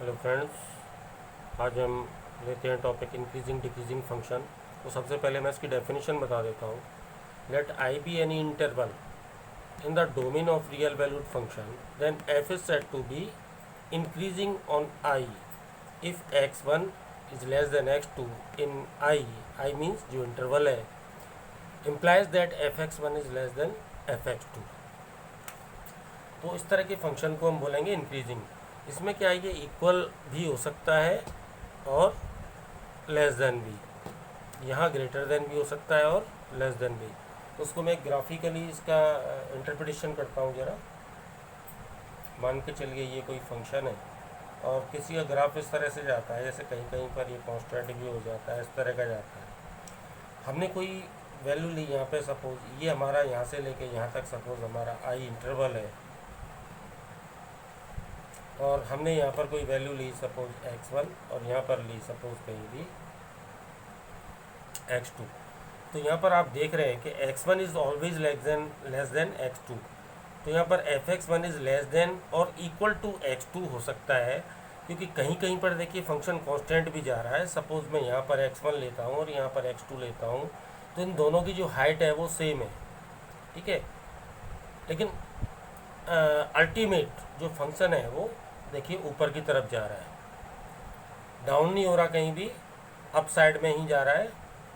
Hello friends, आज हम लेते हैं टॉपिक इंक्रीजिंग डिक्रीजिंग फंक्शन। तो सबसे पहले मैं इसकी डेफिनेशन बता देता हूँ। Let I be any interval in the domain of real valued function, then f is said to be increasing on I if x one is less than x two in I means जो interval है, implies that f x one is less than f x two. तो इस तरह के function को हम बोलेंगे increasing. इसमें क्या है, ये इक्वल भी हो सकता है और लेस देन भी, यहाँ ग्रेटर देन भी हो सकता है और लेस देन भी। तो उसको मैं ग्राफिकली इसका इंटरप्रिटेशन करता हूँ ज़रा। मान के चलिए ये कोई फंक्शन है और किसी का ग्राफ इस तरह से जाता है, जैसे कहीं कहीं पर ये कॉन्स्टेंट भी हो जाता है, इस तरह का जाता है। हमने कोई वैल्यू ली यहाँ पे, सपोज ये हमारा यहाँ से लेके यहाँ तक सपोज हमारा आई इंटरवल है, और हमने यहाँ पर कोई वैल्यू ली सपोज x1 और यहाँ पर ली सपोज कहीं भी x2। तो यहाँ पर आप देख रहे हैं कि x1 is always less than x2। तो यहाँ पर fx1 इज़ लेस देन और इक्वल टू x2 हो सकता है, क्योंकि कहीं कहीं पर देखिए फंक्शन कांस्टेंट भी जा रहा है। सपोज मैं यहाँ पर x1 लेता हूँ और यहाँ पर x2 लेता हूँ, तो इन दोनों की जो हाइट है वो सेम है, ठीक है। लेकिन अल्टीमेट जो फंक्शन है वो देखिए ऊपर की तरफ जा रहा है, डाउन नहीं हो रहा, कहीं भी अप साइड में ही जा रहा है।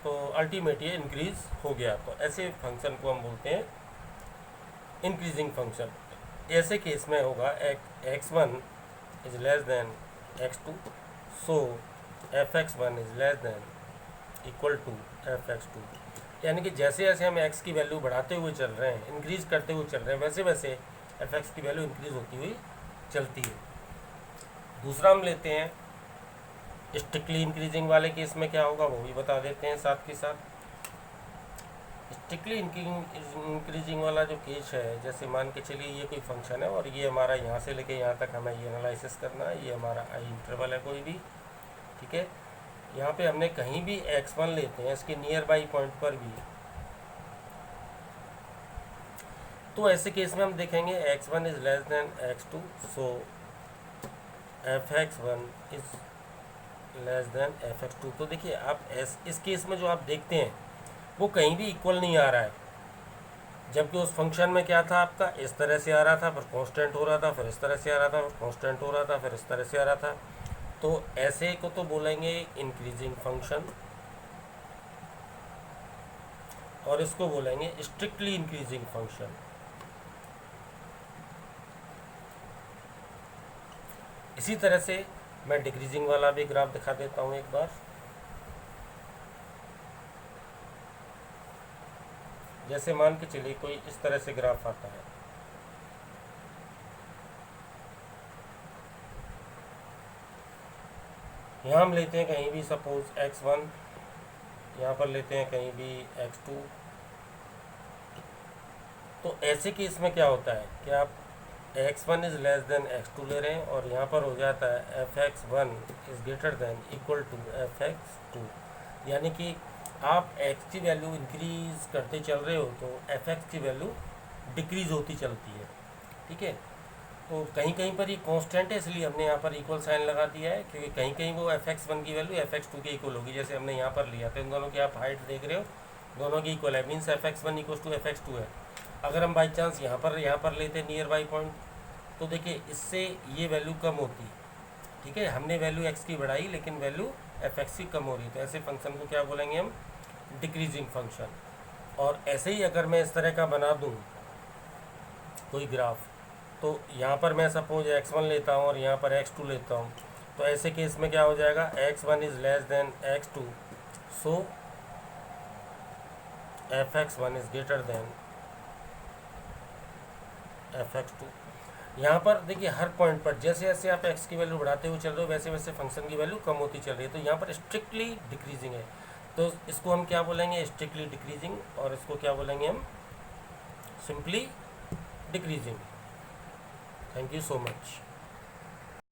तो अल्टीमेट ये इंक्रीज हो गया। तो ऐसे फंक्शन को हम बोलते हैं इंक्रीजिंग फंक्शन। ऐसे केस में होगा x1 is less than x2, so fx1 is less than equal to fx2। यानी कि जैसे जैसे हम x की वैल्यू बढ़ाते हुए चल रहे हैं, इंक्रीज करते हुए चल रहे हैं, वैसे वैसे fx की वैल्यू इंक्रीज होती हुई चलती है। दूसरा हम लेते हैं स्ट्रिक्टली इंक्रीजिंग वाले केस में क्या होगा वो भी बता देते हैं साथ के साथ। स्ट्रिक्टली इंक्रीजिंग वाला जो केस है, जैसे मान के चलिए ये कोई फंक्शन है और ये हमारा यहाँ से लेके यहाँ तक हमें ये एनालिसिस करना है। ये हमारा आई इंटरवल है कोई भी, ठीक है। यहाँ पे हमने कहीं भी x1 लेते हैं, इसके नियर बाई पॉइंट पर भी, तो ऐसे केस में हम देखेंगे x1 is less than x2, so fx1 is less then fx2। तो देखिए आप इस केस में जो आप देखते हैं वो कहीं भी इक्वल नहीं आ रहा है, जबकि उस फंक्शन में क्या था आपका, इस तरह से आ रहा था, फिर कांस्टेंट हो रहा था, फिर इस तरह से आ रहा था, फिर कांस्टेंट हो रहा था, फिर इस तरह से आ रहा था। तो ऐसे को तो बोलेंगे इंक्रीजिंग फंक्शन, और इसको बोलेंगे स्ट्रिक्टली इंक्रीजिंग फंक्शन। इसी तरह से मैं डिक्रीजिंग वाला भी ग्राफ दिखा देता हूँ एक बार। जैसे मान के चलिए कोई इस तरह से ग्राफ आता है, यहाँ हम लेते हैं कहीं भी सपोज x1, यहाँ पर लेते हैं कहीं भी x2। तो ऐसे केस में क्या होता है कि आप x1 is less than x2 ले रहे हैं और यहाँ पर हो जाता है fx1 is greater than equal to fx2। यानी कि आप x की वैल्यू इंक्रीज करते चल रहे हो तो fx की वैल्यू डिक्रीज होती चलती है, ठीक है। तो कहीं कहीं पर ये कांस्टेंट है, इसलिए हमने यहाँ पर इक्वल साइन लगा दिया है, क्योंकि कहीं कहीं वो fx1 की वैल्यू fx2 के इक्वल होगी। जैसे हमने यहाँ पर लिया, तो इन दोनों की आप हाइट देख रहे हो, दोनों की इक्वल है, means fx1 equal to fx2 है। अगर हम बाई चांस यहाँ पर लेते हैं नियर बाई पॉइंट, तो देखिए इससे ये वैल्यू कम होती, ठीक है। हमने वैल्यू x की बढ़ाई लेकिन वैल्यू fx की कम हो रही, तो ऐसे फंक्शन को क्या बोलेंगे हम, डिक्रीजिंग फंक्शन। और ऐसे ही अगर मैं इस तरह का बना दूँ कोई ग्राफ, तो यहाँ पर मैं सपोज x1 लेता हूँ और यहाँ पर x2 लेता हूँ, तो ऐसे केस में क्या हो जाएगा, x1 is less than x2, so fx1 is greater then fx2। यहाँ पर देखिए हर पॉइंट पर जैसे जैसे आप x की वैल्यू बढ़ाते हुए चल रहे हो, वैसे वैसे फंक्शन की वैल्यू कम होती चल रही है। तो यहाँ पर स्ट्रिक्टली डिक्रीजिंग है, तो इसको हम क्या बोलेंगे, स्ट्रिक्टली डिक्रीजिंग, और इसको क्या बोलेंगे हम, simply decreasing. Thank you so much.